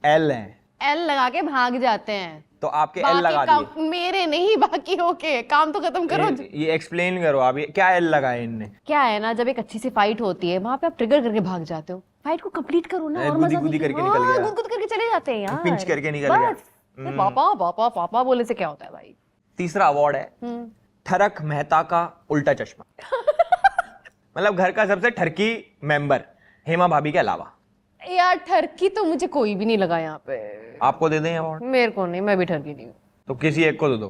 एल है? एल लगा के भाग जाते हैं। तो आपके एल लगा दिए। मेरे नहीं, बाकी ओके, काम तो खत्म करो। ये एक्सप्लेन करो आप, ये क्या एल लगाए इनने? क्या है ना, जब एक अच्छी सी फाइट होती है वहां पे आप ट्रिगर करके भाग जाते हो। फाइट को कंप्लीट करो ना, और मजा गुदी करके हाँ, निकल गया। गुद करके चले जाते हैं यार, पिंच करके निकल गया। बस। पापा पापा पापा बोले से क्या होता है भाई। तीसरा अवार्ड है ठरक मेहता का उल्टा चश्मा। मतलब घर का सबसे ठरकी मेंबर हेमा भाभी के अलावा। यार ठरकी तो मुझे कोई भी नहीं लगा यहाँ पे। आपको दे दें अवार्ड? मेरे को नहीं, मैं भी ठरकी नहीं हूँ। तो किसी एक को दे दो।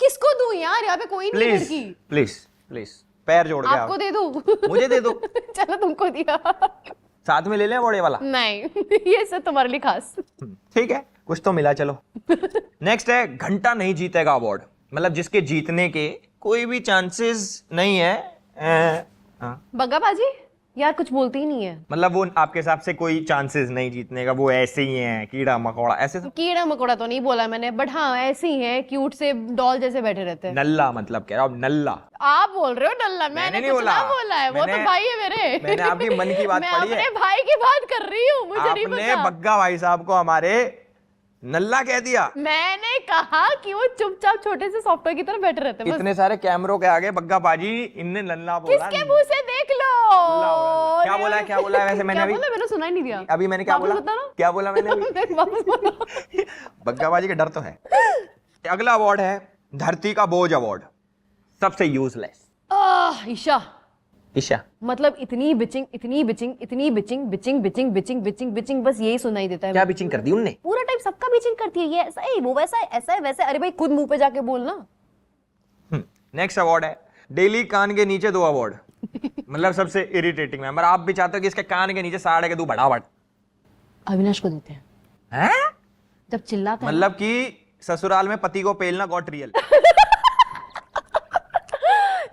किसको दूं यार, यहाँ पे कोई नहीं है प्लीज ठरकी। प्लीज प्लीज पैर जोड़ के आपको आप। दे दूं? मुझे दे दो। चलो तुमको दिया। साथ में ले लें अवार्ड ये वाला? नहीं, ये सब तुम्हारे लिए खास। ठीक है, कुछ तो मिला। चलो नेक्स्ट है घंटा नहीं जीतेगा अवार्ड। मतलब जिसके जीतने के कोई भी चांसेस नहीं है। बग्गा बाजी यार कुछ बोलती ही नहीं है। मतलब वो आपके हिसाब से कोई चांसेस नहीं जीतने का, वो ऐसे ही है कीड़ा मकोड़ा ऐसे तो? कीड़ा मकोड़ा तो नहीं बोला मैंने, बट हाँ ऐसे ही है, क्यूट से डॉल जैसे बैठे रहते हैं। नल्ला मतलब कह रहा हूँ, नल्ला। आप बोल रहे हो डल्ला, मैंने नहीं कुछ बोला। ना बोला है, वो तो भाई है मेरे। मैंने आपकी मन की बात मैं पढ़ी है। अपने भाई की बात कर रही हूँ, मुझे नहीं आपने पता। बग्गा भाई साहब को हमारे नल्ला कह दिया। मैंने कहा कि वो चुपचाप छोटे से सॉफ्टवेयर की तरह बैठे रहते हैं बस। इतने सारे कैमरों के आगे बग्गा बाजी इनने नल्ला बोला। किसके मुंह से देख लो। क्या बोला है, क्या बोला है वैसे? मैंने क्या अभी बोला? मैंने सुना ही नहीं दिया। अभी मैंने क्या वापस बोला? बताना। क्या बोला मैंने अभी? वापस बोलो। बग्गाबाजी का डर तो है। अगला अवार्ड है धरती का बोझ अवार्ड, सबसे यूजलेस। ईशा ईशा मतलब इतनी बिचिंग इतनी बिचिंग इतनी bitching bitching bitching bitching bitching bitching, बस यही सुनाई देता है। क्या बिचिंग कर दी उनने? पूरा टाइम सबका बिचिंग करती है, ये ऐसा है वो वैसा है, ऐसा है वैसा है। अरे भाई खुद मुंह पे जाके बोलना। नेक्स्ट अवार्ड है डेली कान के नीचे 2 अवार्ड। मतलब सबसे इरिटेटिंग मेंबर। आप भी चाहते हो कि इसके कान के नीचे साड़े के 2 बड़ाबड़। अविनाश को देते हैं हैं? जब चिल्लाता है। मतलब कि ससुराल में पति को पेलना गॉट रियल।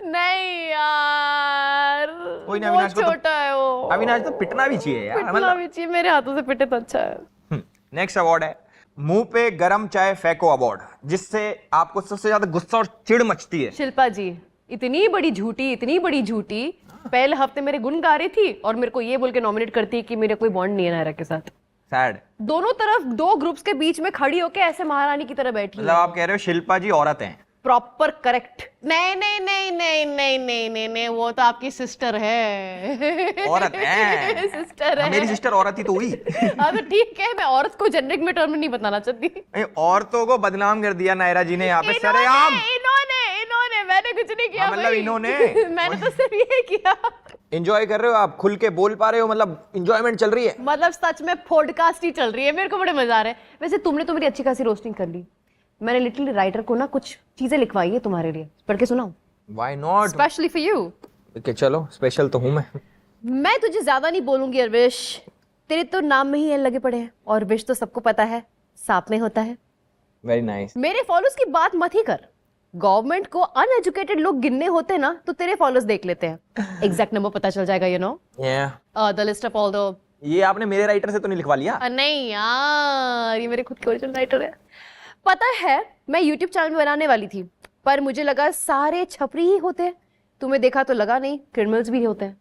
नहीं यार, कोई नहीं, बहुत अविनाश को तो- छोटा है वो। अविनाश तो पिटना भी चाहिए यार। पिटना भी चाहिए, मेरे हाथों से पिटे तो अच्छा है। नेक्स्ट अवार्ड है मुंह पे गरम चाय फेंको अवार्ड, जिससे आपको सबसे ज्यादा गुस्सा और चिढ़ मचती है। शिल्पा जी इतनी बड़ी झूठी, इतनी बड़ी झूठी, पहले हफ्ते मेरे गुण गा रही थी और मेरे को ये बोल के नॉमिनेट करती है कि मेरा कोई बॉन्ड नहीं है नायरा के साथ। सैड। दोनों तरफ 2 ग्रुप्स के बीच में खड़ी होके ऐसे महारानी की तरह बैठी मतलब आप कह रहे हो शिल्पा जी औरत हैं? Proper correct. नहीं नहीं नहीं नहीं नहीं नहीं नहीं नहीं, वो तो आपकी सिस्टर है। औरत है। सिस्टर है। मेरी सिस्टर औरत ही तो हुई। हाँ तो ठीक है, मैं औरत को जेनरिक में टर्म नहीं बताना चाहती। औरतों को बदनाम कर दिया नायरा जी ने यहाँ पे सरेआम। इन्होंने मैंने कुछ नहीं किया। मतलब भाई। इन्होंने। मैंने तो सिर्फ ये किया। एंजॉय कर रहे हो आप? खुल के बोल पा रहे हो? मतलब एंजॉयमेंट चल रही है? मतलब सच में पॉडकास्ट ही चल रही है, मेरे को बड़े मजा आ रहे हैं। वैसे तुमने तो मेरी अच्छी खासी रोस्टिंग कर ली। मैंने लिटिल राइटर को ना कुछ चीजें लिखवाई है तुम्हारे लिए, पढ़ के सुनाऊं? Why not? Specially for you. Okay, चलो स्पेशल तो हूं मैं तुझे ज्यादा नहीं बोलूंगी अरविश, तेरे तो नाम में ही एल लगे पड़े हैं और विश तो सबको पता है सांप में होता है। Very nice. मेरे फॉलोअर्स की बात मत ही कर। गवर्नमेंट को अनएजुकेटेड लोग गिनने होते ना तो तेरे फॉलोअर्स देख लेते हैं, एग्जैक्ट नंबर पता चल जाएगा। You know the list of all the. ये आपने मेरे राइटर से तो नहीं लिखवा लिया? नहीं यार, ये मेरे खुद के ओरिजिनल राइटर है। पता है मैं YouTube चैनल बनाने वाली थी, पर मुझे लगा सारे छपरी ही होते हैं। तुम्हें देखा तो लगा नहीं, क्रिमिनल्स भी होते हैं।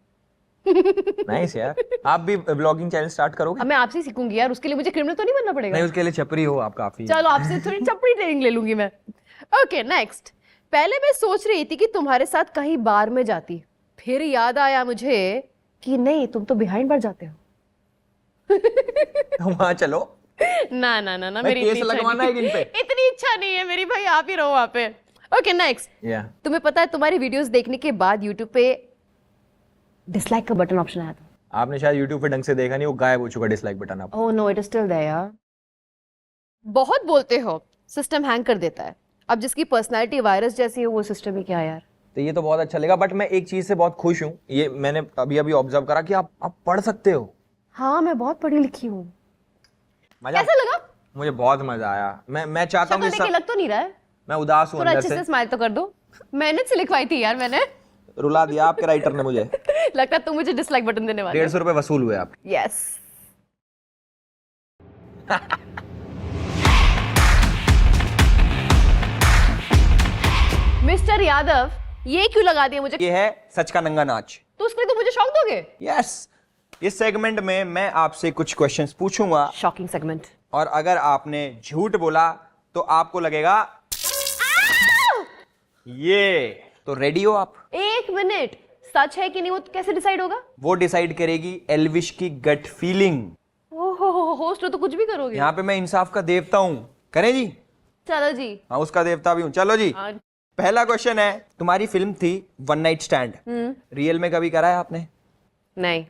नाइस यार। आप भी ब्लॉगिंग चैनल स्टार्ट करोगे? अब मैं आपसे ही सीखूंगी यार, उसके लिए मुझे क्रिमिनल तो नहीं बनना पड़ेगा। नहीं, उसके लिए छपरी हो आप काफी। चलो आपसे थोड़ी छपरी ट्रेनिंग ले लूंगी मैं। Okay next. पहले मैं सोच रही थी कि तुम्हारे साथ कहीं बार में जाती, फिर याद आया मुझे कि नहीं तुम तो बिहाइंड बार जाते हो। वहां चलो। ना ना ना ना, भाई, मेरी केस इतनी इच्छा लगवाना नहीं है इन पे। इतनी इच्छा नहीं है मेरी भाई, आप ही रहो वहां पे। Okay next. तुम्हें पता है तुम्हारी वीडियोस देखने के बाद YouTube पे डिसलाइक का बटन ऑप्शन आया था। आपने शायद YouTube पे ढंग से देखा नहीं, वो गायब हो चुका डिसलाइक बटन। आप oh no, it is still there यार। बहुत बोलते हो सिस्टम हैंग कर देता है, अब जिसकी पर्सनालिटी वायरस जैसी है वो सिस्टम ही क्या है यार। तो ये तो बहुत अच्छा लगा, बट मैं एक चीज से बहुत खुश हूँ। ये मैंने अभी अभी ऑब्जर्व करा कि आप पढ़ सकते हो। हाँ मैं बहुत पढ़ी लिखी हूँ। मजा कैसा लगा? मुझे बहुत मजा आया। मैं चाहता हूँ कि लग तो नहीं रहा है? मैं उदास हूँ थोड़ा अंदर अच्छे से स्माइल तो कर दो। मेहनत से लिखवाई थी यार मैंने। रुला दिया आपके राइटर ने मुझे। लगता है तुम मुझे डिसलाइक बटन देने वाले। 150 रुपए वसूल हुए आप। यस। मिस्टर यादव, ये क्यों लगा दिया मुझे? ये है सच का नंगा नाच। तो उसके लिए तुम मुझे शौक दोगे? यस। इस सेगमेंट में मैं आपसे कुछ क्वेश्चंस पूछूंगा, शॉकिंग सेगमेंट। और अगर आपने झूठ बोला तो आपको लगेगा ये। तो रेडी हो आप? 1 मिनट, सच है कि नहीं वो कैसे डिसाइड होगा? वो डिसाइड करेगी एल्विश की गट फीलिंग। ओहो, होस्ट हो तो कुछ भी करोगे। यहाँ पे मैं इंसाफ का देवता हूँ। करें जी? चलो जी। हाँ, उसका देवता भी हूँ। चलो जी। हाँ। पहला क्वेश्चन है, तुम्हारी फिल्म थी वन नाइट स्टैंड, रियल में कभी करा है आपने? नहीं,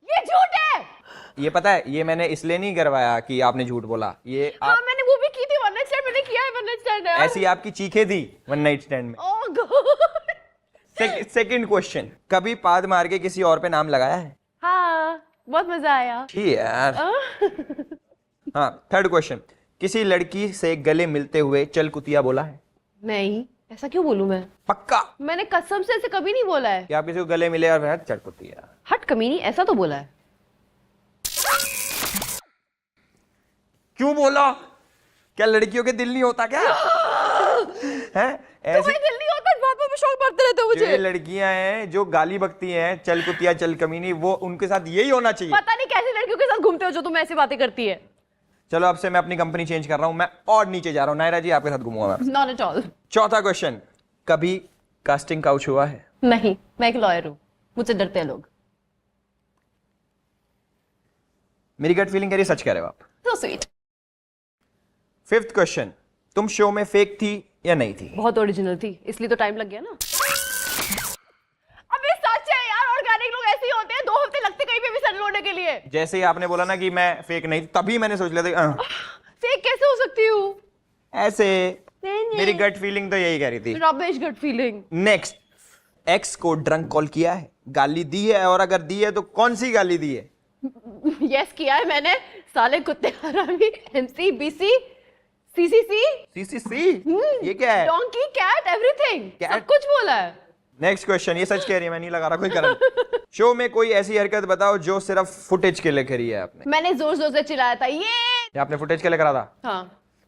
ये झूठ है। ये पता है, ये मैंने इसलिए नहीं करवाया कि आपने झूठ बोला, ये हाँ, मैंने वो भी की थी वन नाइट स्टैंड, मैंने किया है वन नाइट स्टैंड। ऐसी आपकी चीखें थी वन नाइट स्टैंड में। ओह गॉड। सेकंड क्वेश्चन, कभी पाद मार के किसी और पे नाम लगाया है? हाँ, बहुत मजा आया। ठीक यार। हाँ, थर्ड क्वेश्चन, किसी लड़की से गले मिलते हुए चल कुतिया बोला है? नहीं, ऐसा क्यों बोलूं मैं? पक्का? मैंने कसम से ऐसे कभी नहीं बोला है। कि आप किसी को गले मिले और फिर चल कुतिया? हट कमीनी, ऐसा तो बोला है। क्यों बोला? क्या लड़कियों के दिल नहीं होता क्या? हैं? ऐसे तुम्हें दिल नहीं होता, इस बात पे शौक बढ़ते रहते हो जो ये मुझे। लड़कियां हैं जो गाली बकती हैं, चल कुतिया चल कमीनी, वो उनके साथ यही होना चाहिए। पता नहीं कैसी लड़कियों के साथ घूमते हो जो तुम ऐसी बातें करती है। चलो, अब से मैं अपनी कंपनी चेंज कर रहा हूं, मैं और नीचे जा रहा हूं। नायरा जी, आपके साथ घूमूंगा मैं। Not at all. चौथा क्वेश्चन, कभी कास्टिंग काउच हुआ है? नहीं, मैं एक लॉयर हूँ, मुझसे डरते हैं लोग। मेरी गट फीलिंग कह रही है सच कह रहे हो आप। So sweet. फिफ्थ क्वेश्चन, तुम शो में फेक थी या नहीं थी? बहुत ओरिजिनल थी, इसलिए तो टाइम लग गया ना। अबे सच है यार, ऑर्गेनिक लोग ऐसे ही होते हैं, 2 हफ्ते लगते कहीं पे भी सेटल होने के लिए। जैसे ही आपने बोला ना कि मैं फेक नहीं थी, तभी मैंने सोच लिया था फेक कैसे हो सकती हूँ? ऐसे। नहीं। मेरी गट फीलिंग तो यही कह रही थी। Rubbish gut feeling. Next, ex को ड्रंक कॉल किया है, गाली दी है, और अगर दी है तो कौन सी गाली दी है? यस किया है मैंने। साले कुत्ते हरामी, एमसी बीसी सीसीसी सीसीसी, ये क्या है? Donkey cat everything, Cat? सब कुछ बोला है। नेक्स्ट क्वेश्चन, ये सच कह रही है, मैं नहीं लगा रहा कोई करंट। शो में कोई ऐसी हरकत बताओ जो सिर्फ फुटेज के लिए करी है आपने। मैंने जोर जोर से चिल्लाया था ये। आपने फुटेज के लिए करा था? हाँ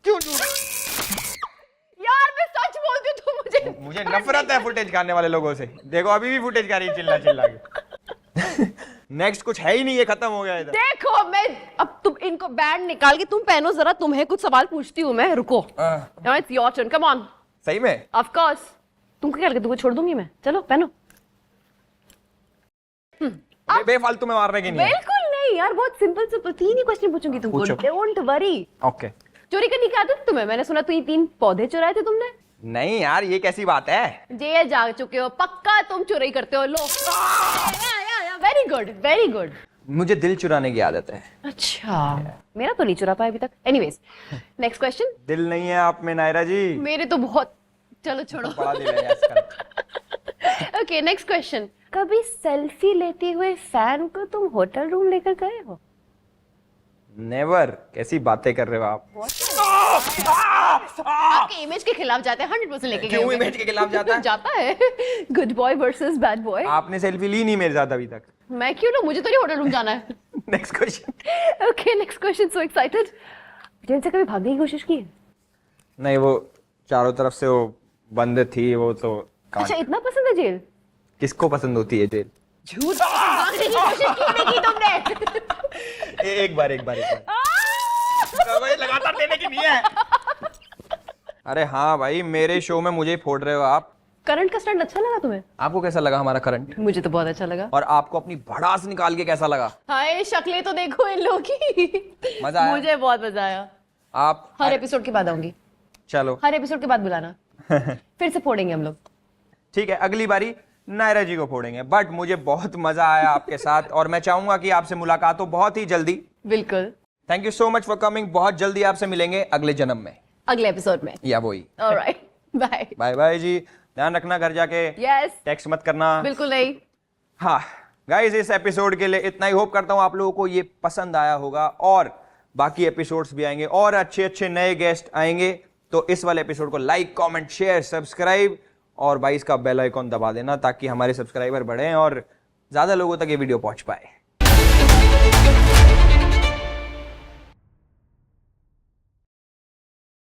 क्यों? यार, मैं सच बोलती हूँ तो मुझे नफरत है फुटेज खाने वाले लोगों से। देखो, अभी भी फुटेज खा रही है चिल्ला चिल्ला के। नेक्स्ट कुछ है ही नहीं, ये खत्म हो गया इधर। देखो, मैं अब तुम इनको बैंड निकाल के तुम पहनो जरा, तुम्हें कुछ सवाल पूछती हूँ मैं, रुको। It's your turn, come on. सही में? Of course. तुमको क्या लगे तुमको छोड़ दूंगी मैं? चलो पहनो। बेफालतू में मारने की नहीं है। बिल्कुल नहीं यार, बहुत सिंपल सिंपल 3 ही क्वेश्चन पूछूंगी तुमको, पूछो। Don't worry. ओके। चोरी करने की आदत है तुम्हें? मैंने सुना तुम 3 पौधे चुराए थे तुमने। नहीं यार, ये कैसी बात है? जेल जा चुके हो, पक्का तुम चोरी करते हो। लो, वेरी गुड वेरी गुड। मुझे दिल चुराने की आदत है। अच्छा, मेरा तो नहीं चुरा पाया अभी तक। Anyways, next question. दिल नहीं है आप में नायरा जी। मेरे तो बहुत, चलो छोड़ो। बड़ा दिल है आजकल। Okay, next question. कभी सेल्फी लेते हुए फैन को तुम होटल रूम लेकर गए हो? नेवर। कैसी बातें कर रहे हो आप? आपके इमेज के खिलाफ जाते हैं, 100% लेके गए क्यों होंगे। इमेज के खिलाफ जाता है? जाता है। Good boy versus bad boy. आपने सेल्फी ली नहीं मेरे साथ अभी तक। मैं क्यों लूं? मुझे तो नहीं होटल रूम जाना है। Next question. Okay, next question. So excited. Jail से कभी भागने की कोशिश की है? नहीं, वो चारों तरफ से वो बंद थी, वो तो अच्छा, इतना पसंद है जेल? किसको पसंद होती है जेल? झूठ। भागने की कोशिश क्यों नहीं की तुमने? एक बार लगातार देने की नहीं है। अरे हाँ भाई, मेरे शो में मुझे फोड़ रहे हो आप। करंट का स्टंट अच्छा लगा तुम्हें? आपको कैसा लगा हमारा करंट? मुझे तो बहुत अच्छा लगा। और आपको अपनी भड़ास निकाल के कैसा लगा? हाय, शक्लें तो देखो इन लोगों की। मजा आया? मुझे बहुत मजा आया। आप हर एपिसोड के बाद आऊंगी। चलो, हर एपिसोड के बाद बुलाना। फिर से फोड़ेंगे हम लोग। ठीक है, अगली बारी नायरा जी को फोड़ेंगे। बट मुझे बहुत मजा आया आपके साथ, और मैं चाहूंगा कि आपसे मुलाकात हो बहुत ही जल्दी। बिल्कुल। Thank you so much for coming. बहुत जल्दी आपसे मिलेंगे अगले जन्म में, अगले एपिसोड में। या वही। Alright, bye. बाय बाय जी। ध्यान रखना घर जाके। यस। टेक्स्ट मत करना। बिल्कुल नहीं। हाँ गाइस, इस एपिसोड के लिए इतना ही। होप करता हूं आप लोगों को ये पसंद आया होगा, और बाकी एपिसोड्स भी आएंगे और अच्छे अच्छे नए गेस्ट आएंगे। तो इस वाले एपिसोड को लाइक, कमेंट, शेयर, सब्सक्राइब और 22 का बेल आइकॉन दबा देना, ताकि हमारे सब्सक्राइबर बढ़ें और ज्यादा लोगों तक ये वीडियो पहुंच पाए।